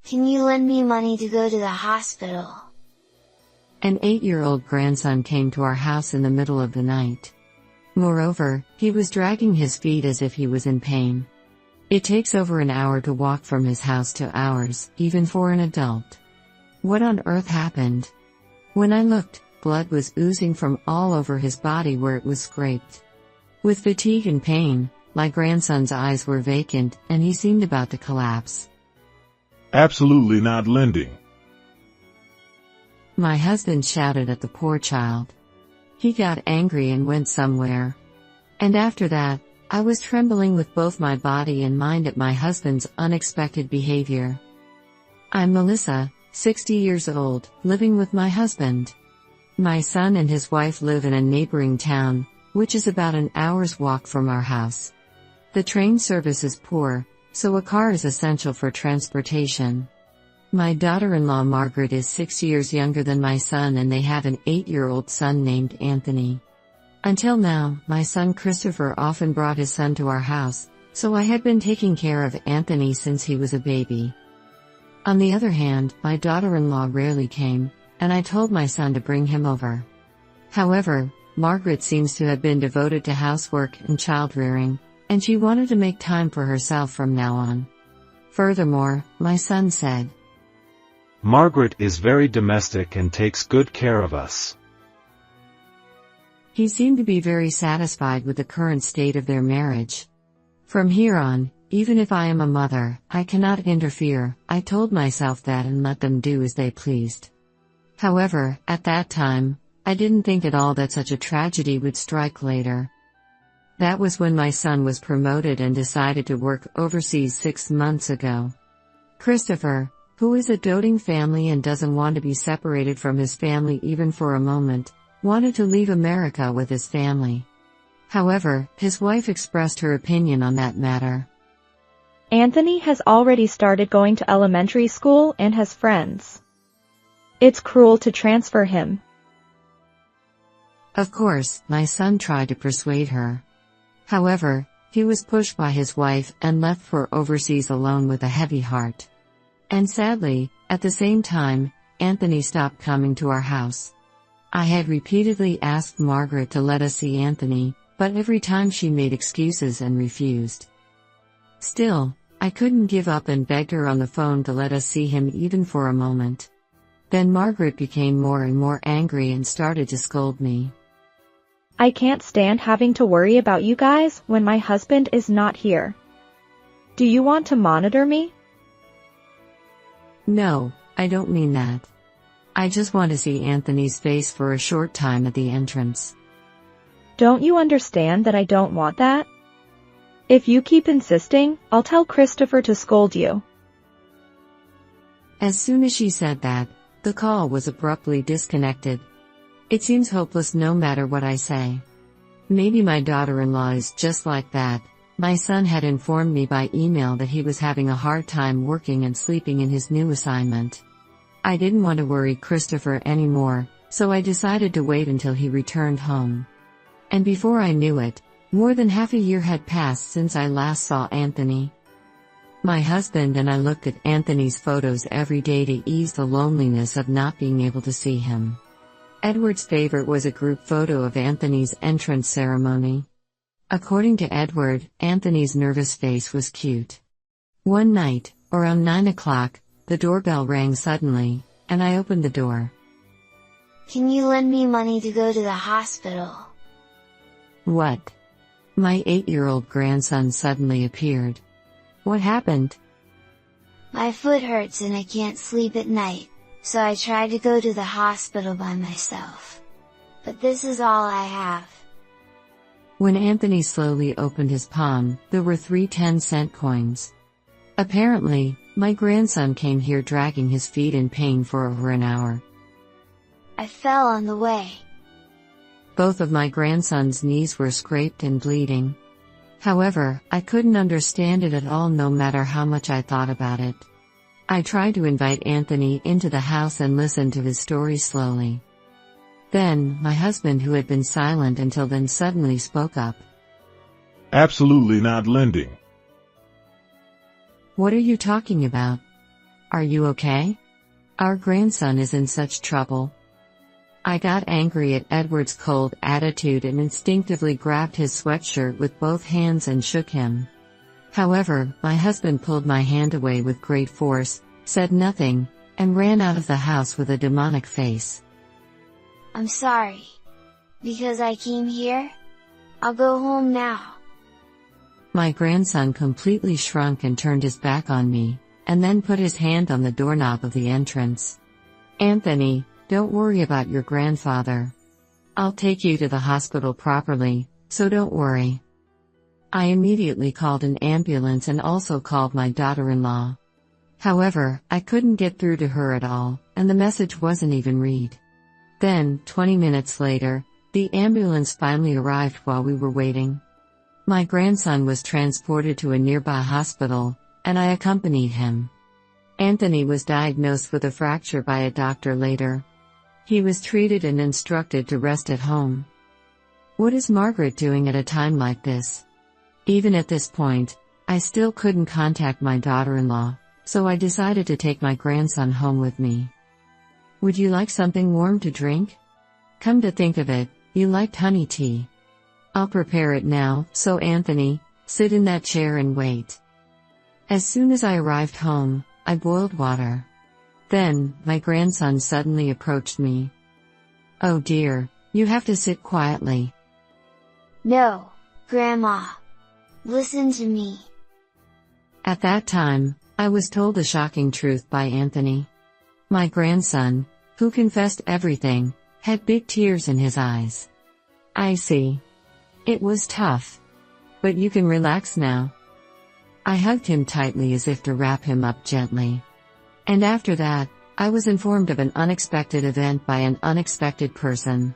Can you lend me money to go to the hospital? An 8-year-old grandson came to our house in the middle of the night. Moreover, he was dragging his feet as if he was in pain. It takes over an hour to walk from his house to ours, even for an adult. What on earth happened? When I looked, blood was oozing from all over his body where it was scraped. With fatigue and pain, my grandson's eyes were vacant, and he seemed about to collapse. Absolutely not lending. My husband shouted at the poor child. He got angry and went somewhere. And after that, I was trembling with both my body and mind at my husband's unexpected behavior. I'm Melissa, 60 years old, living with my husband. My son and his wife live in a neighboring town, which is about an hour's walk from our house. The train service is poor, so a car is essential for transportation. My daughter-in-law Margaret is 6 years younger than my son, and they have an 8-year-old son named Anthony. Until now, my son Christopher often brought his son to our house, so I had been taking care of Anthony since he was a baby. On the other hand, my daughter-in-law rarely came, and I told my son to bring him over. However, Margaret seems to have been devoted to housework and child-rearing, and she wanted to make time for herself from now on. Furthermore, my son said, Margaret is very domestic and takes good care of us. He seemed to be very satisfied with the current state of their marriage. From here on, even if I am a mother, I cannot interfere, I told myself that, and let them do as they pleased. However, at that time, I didn't think at all that such a tragedy would strike later. That was when my son was promoted and decided to work overseas 6 months ago. Christopher, who is a doting family and doesn't want to be separated from his family even for a moment, wanted to leave America with his family. However, his wife expressed her opinion on that matter. Anthony has already started going to elementary school and has friends. It's cruel to transfer him. Of course, my son tried to persuade her. However, he was pushed by his wife and left for overseas alone with a heavy heart. And sadly, at the same time, Anthony stopped coming to our house. I had repeatedly asked Margaret to let us see Anthony, but every time she made excuses and refused. Still, I couldn't give up and begged her on the phone to let us see him even for a moment. Then Margaret became more and more angry and started to scold me. I can't stand having to worry about you guys when my husband is not here. Do you want to monitor me? No, I don't mean that. I just want to see Anthony's face for a short time at the entrance. Don't you understand that I don't want that? If you keep insisting, I'll tell Christopher to scold you. As soon as she said that, the call was abruptly disconnected. It seems hopeless no matter what I say. Maybe my daughter-in-law is just like that. My son had informed me by email that he was having a hard time working and sleeping in his new assignment. I didn't want to worry Christopher anymore, so I decided to wait until he returned home. And before I knew it, more than half a year had passed since I last saw Anthony. My husband and I looked at Anthony's photos every day to ease the loneliness of not being able to see him. Edward's favorite was a group photo of Anthony's entrance ceremony. According to Edward, Anthony's nervous face was cute. One night, around 9 o'clock, the doorbell rang suddenly, and I opened the door. Can you lend me money to go to the hospital? What? My 8-year-old grandson suddenly appeared. What happened? My foot hurts and I can't sleep at night, so I tried to go to the hospital by myself. But this is all I have. When Anthony slowly opened his palm, there were 3 10-cent coins. Apparently, my grandson came here dragging his feet in pain for over an hour. I fell on the way. Both of my grandson's knees were scraped and bleeding. However, I couldn't understand it at all no matter how much I thought about it. I tried to invite Anthony into the house and listen to his story slowly. Then, my husband, who had been silent until then, suddenly spoke up. Absolutely not lending. What are you talking about? "Are you okay? Our grandson is in such trouble." I got angry at Edward's cold attitude and instinctively grabbed his sweatshirt with both hands and shook him. However, my husband pulled my hand away with great force, said nothing, and ran out of the house with a demonic face. "I'm sorry. Because I came here? I'll go home now." My grandson completely shrunk and turned his back on me, and then put his hand on the doorknob of the entrance. "Anthony, don't worry about your grandfather. I'll take you to the hospital properly, so don't worry." I immediately called an ambulance and also called my daughter-in-law. However, I couldn't get through to her at all, and the message wasn't even read. Then, 20 minutes later, the ambulance finally arrived while we were waiting. My grandson was transported to a nearby hospital, and I accompanied him. Anthony was diagnosed with a fracture by a doctor later. He was treated and instructed to rest at home. What is Margaret doing at a time like this? Even at this point, I still couldn't contact my daughter-in-law, so I decided to take my grandson home with me. "Would you like something warm to drink? Come to think of it, you liked honey tea. I'll prepare it now, so Anthony, sit in that chair and wait." As soon as I arrived home, I boiled water. Then, my grandson suddenly approached me. "Oh dear, you have to sit quietly." "No, Grandma. Listen to me." At that time, I was told the shocking truth by Anthony. My grandson, who confessed everything, had big tears in his eyes. "I see. It was tough. But you can relax now." I hugged him tightly as if to wrap him up gently. And after that, I was informed of an unexpected event by an unexpected person.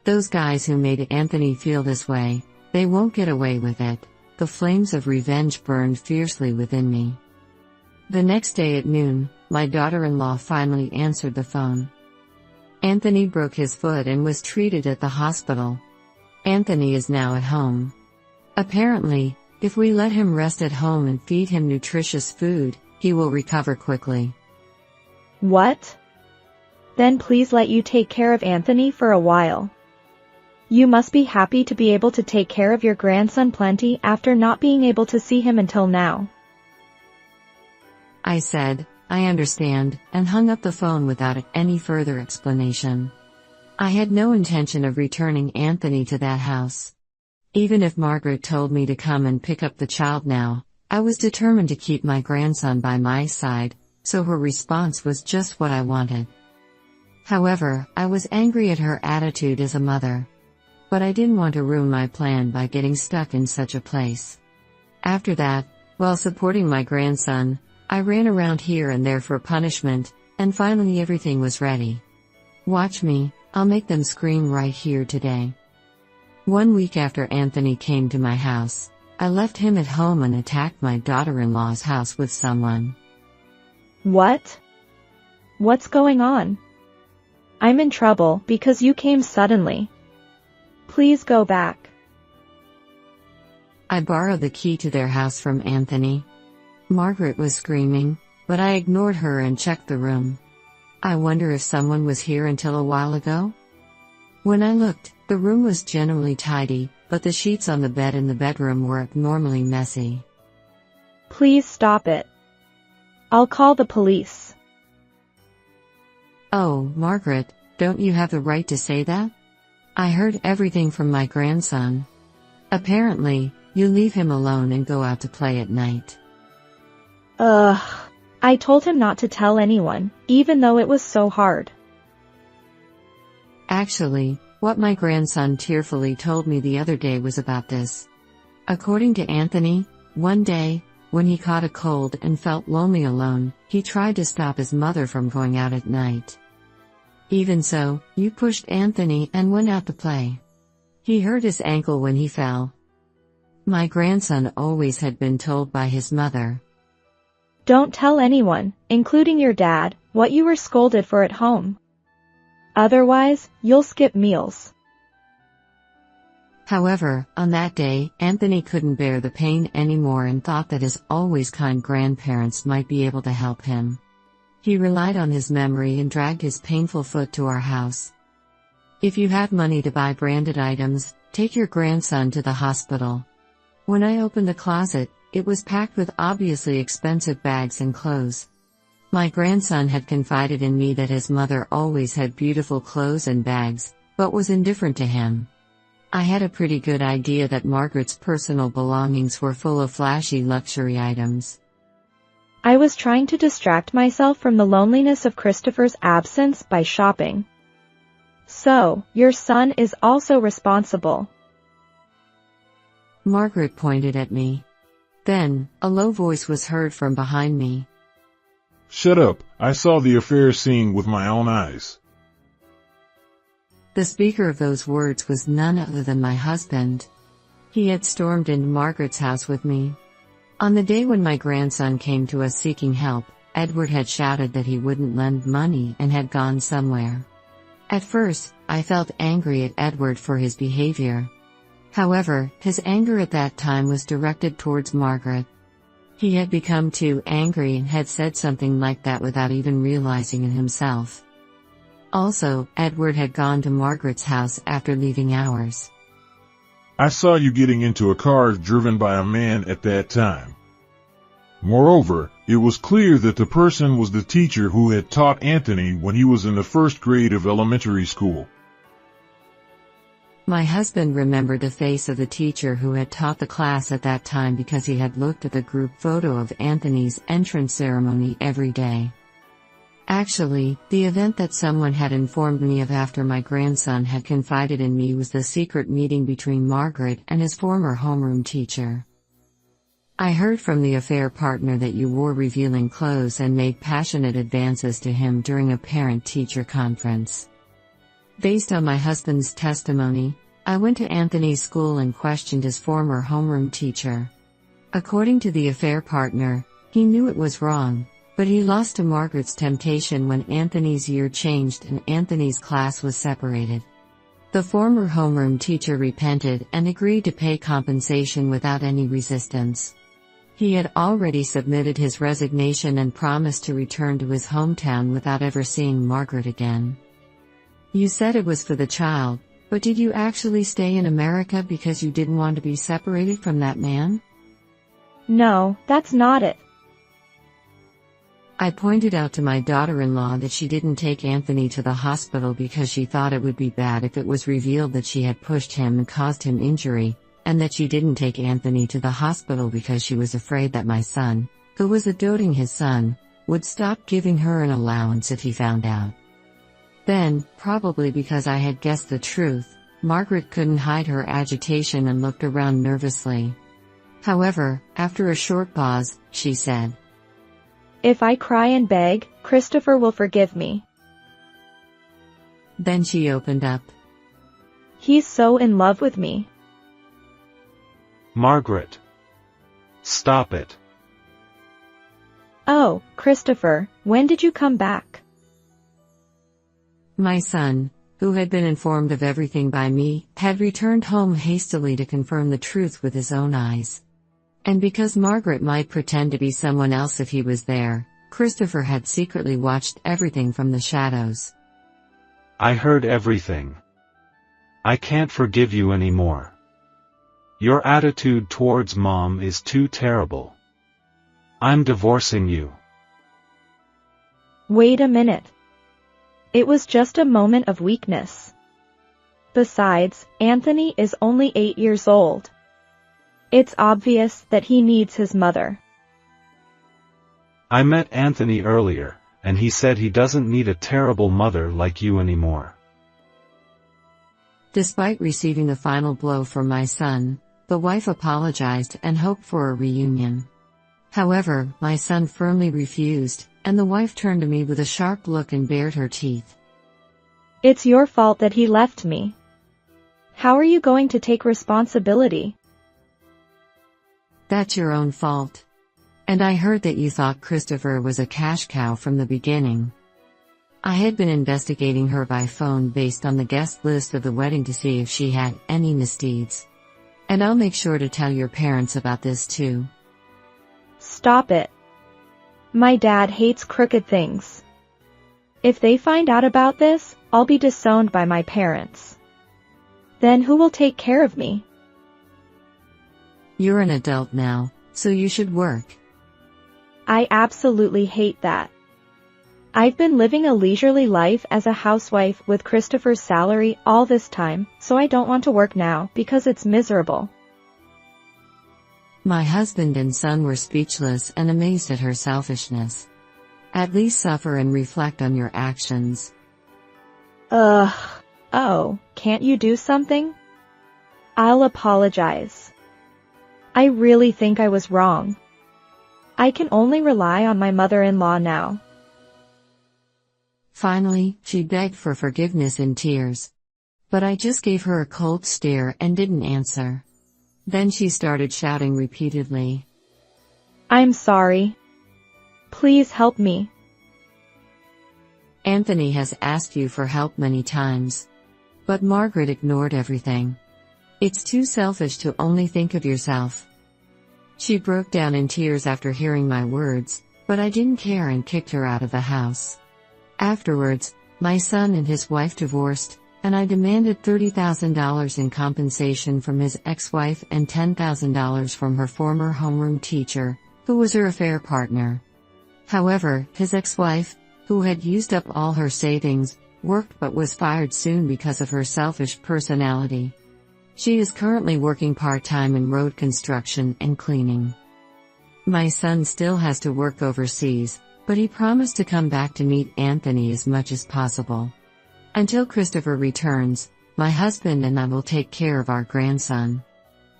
Those guys who made Anthony feel this way, they won't get away with it. The flames of revenge burned fiercely within me. The next day at noon, my daughter-in-law finally answered the phone. Anthony broke his foot and was treated at the hospital. Anthony is now at home. Apparently, if we let him rest at home and feed him nutritious food, he will recover quickly. What? Then please let you take care of Anthony for a while. You must be happy to be able to take care of your grandson plenty after not being able to see him until now. I said, "I understand," and hung up the phone without any further explanation. I had no intention of returning Anthony to that house. Even if Margaret told me to come and pick up the child now, I was determined to keep my grandson by my side, so her response was just what I wanted. However, I was angry at her attitude as a mother. But I didn't want to ruin my plan by getting stuck in such a place. After that, while supporting my grandson, I ran around here and there for punishment, and finally everything was ready. Watch me, I'll make them scream right here today. 1 week after Anthony came to my house, I left him at home and attacked my daughter-in-law's house with someone. What? What's going on? I'm in trouble because you came suddenly. Please go back. I borrowed the key to their house from Anthony. Margaret was screaming, but I ignored her and checked the room. I wonder if someone was here until a while ago? When I looked, the room was generally tidy, but the sheets on the bed in the bedroom were abnormally messy. Please stop it. I'll call the police. Oh, Margaret, don't you have the right to say that? I heard everything from my grandson. Apparently, you leave him alone and go out to play at night. I told him not to tell anyone, even though it was so hard. Actually, what my grandson tearfully told me the other day was about this. According to Anthony, one day, when he caught a cold and felt lonely alone, he tried to stop his mother from going out at night. Even so, you pushed Anthony and went out to play. He hurt his ankle when he fell. My grandson always had been told by his mother. Don't tell anyone, including your dad, what you were scolded for at home. Otherwise, you'll skip meals. However, on that day, Anthony couldn't bear the pain anymore and thought that his always kind grandparents might be able to help him. He relied on his memory and dragged his painful foot to our house. If you have money to buy branded items, take your grandson to the hospital. When I opened the closet, it was packed with obviously expensive bags and clothes. My grandson had confided in me that his mother always had beautiful clothes and bags, but was indifferent to him. I had a pretty good idea that Margaret's personal belongings were full of flashy luxury items. I was trying to distract myself from the loneliness of Christopher's absence by shopping. So, your son is also responsible. Margaret pointed at me. Then, a low voice was heard from behind me. Shut up, I saw the affair scene with my own eyes. The speaker of those words was none other than my husband. He had stormed into Margaret's house with me. On the day when my grandson came to us seeking help, Edward had shouted that he wouldn't lend money and had gone somewhere. At first, I felt angry at Edward for his behavior. However, his anger at that time was directed towards Margaret. He had become too angry and had said something like that without even realizing it himself. Also, Edward had gone to Margaret's house after leaving ours. I saw you getting into a car driven by a man at that time. Moreover, it was clear that the person was the teacher who had taught Anthony when he was in the first grade of elementary school. My husband remembered the face of the teacher who had taught the class at that time because he had looked at the group photo of Anthony's entrance ceremony every day. Actually, the event that someone had informed me of after my grandson had confided in me was the secret meeting between Margaret and his former homeroom teacher. I heard from the affair partner that you wore revealing clothes and made passionate advances to him during a parent-teacher conference. Based on my husband's testimony, I went to Anthony's school and questioned his former homeroom teacher. According to the affair partner, he knew it was wrong, but he lost to Margaret's temptation when Anthony's year changed and Anthony's class was separated. The former homeroom teacher repented and agreed to pay compensation without any resistance. He had already submitted his resignation and promised to return to his hometown without ever seeing Margaret again. You said it was for the child, but did you actually stay in America because you didn't want to be separated from that man? No, that's not it. I pointed out to my daughter-in-law that she didn't take Anthony to the hospital because she thought it would be bad if it was revealed that she had pushed him and caused him injury, and that she didn't take Anthony to the hospital because she was afraid that my son, who was adoring his son, would stop giving her an allowance if he found out. Then, probably because I had guessed the truth, Margaret couldn't hide her agitation and looked around nervously. However, after a short pause, she said, If I cry and beg, Christopher will forgive me. Then she opened up. He's so in love with me. Margaret. Stop it. Oh, Christopher, when did you come back? My son, who had been informed of everything by me, had returned home hastily to confirm the truth with his own eyes. And because Margaret might pretend to be someone else if he was there, Christopher had secretly watched everything from the shadows. I heard everything. I can't forgive you anymore. Your attitude towards Mom is too terrible. I'm divorcing you. Wait a minute. It was just a moment of weakness. Besides, Anthony is only 8 years old. It's obvious that he needs his mother. I met Anthony earlier, and he said he doesn't need a terrible mother like you anymore. Despite receiving the final blow from my son, the wife apologized and hoped for a reunion. However, my son firmly refused, and the wife turned to me with a sharp look and bared her teeth. It's your fault that he left me. How are you going to take responsibility? That's your own fault. And I heard that you thought Christopher was a cash cow from the beginning. I had been investigating her by phone based on the guest list of the wedding to see if she had any misdeeds. And I'll make sure to tell your parents about this too. Stop it. My dad hates crooked things. If they find out about this, I'll be disowned by my parents. Then who will take care of me? You're an adult now, so you should work. I absolutely hate that. I've been living a leisurely life as a housewife with Christopher's salary all this time, so I don't want to work now because it's miserable. My husband and son were speechless and amazed at her selfishness. At least suffer and reflect on your actions. Oh, can't you do something? I'll apologize. I really think I was wrong. I can only rely on my mother-in-law now. Finally, she begged for forgiveness in tears. But I just gave her a cold stare and didn't answer. Then she started shouting repeatedly. I'm sorry. Please help me. Anthony has asked you for help many times. But Margaret ignored everything. It's too selfish to only think of yourself. She broke down in tears after hearing my words, but I didn't care and kicked her out of the house. Afterwards, my son and his wife divorced, and I demanded $30,000 in compensation from his ex-wife and $10,000 from her former homeroom teacher, who was her affair partner. However, his ex-wife, who had used up all her savings, worked but was fired soon because of her selfish personality. She is currently working part-time in road construction and cleaning. My son still has to work overseas, but he promised to come back to meet Anthony as much as possible. Until Christopher returns, my husband and I will take care of our grandson.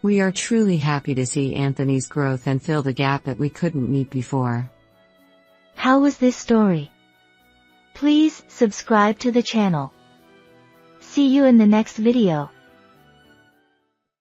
We are truly happy to see Anthony's growth and fill the gap that we couldn't meet before. How was this story? Please subscribe to the channel. See you in the next video.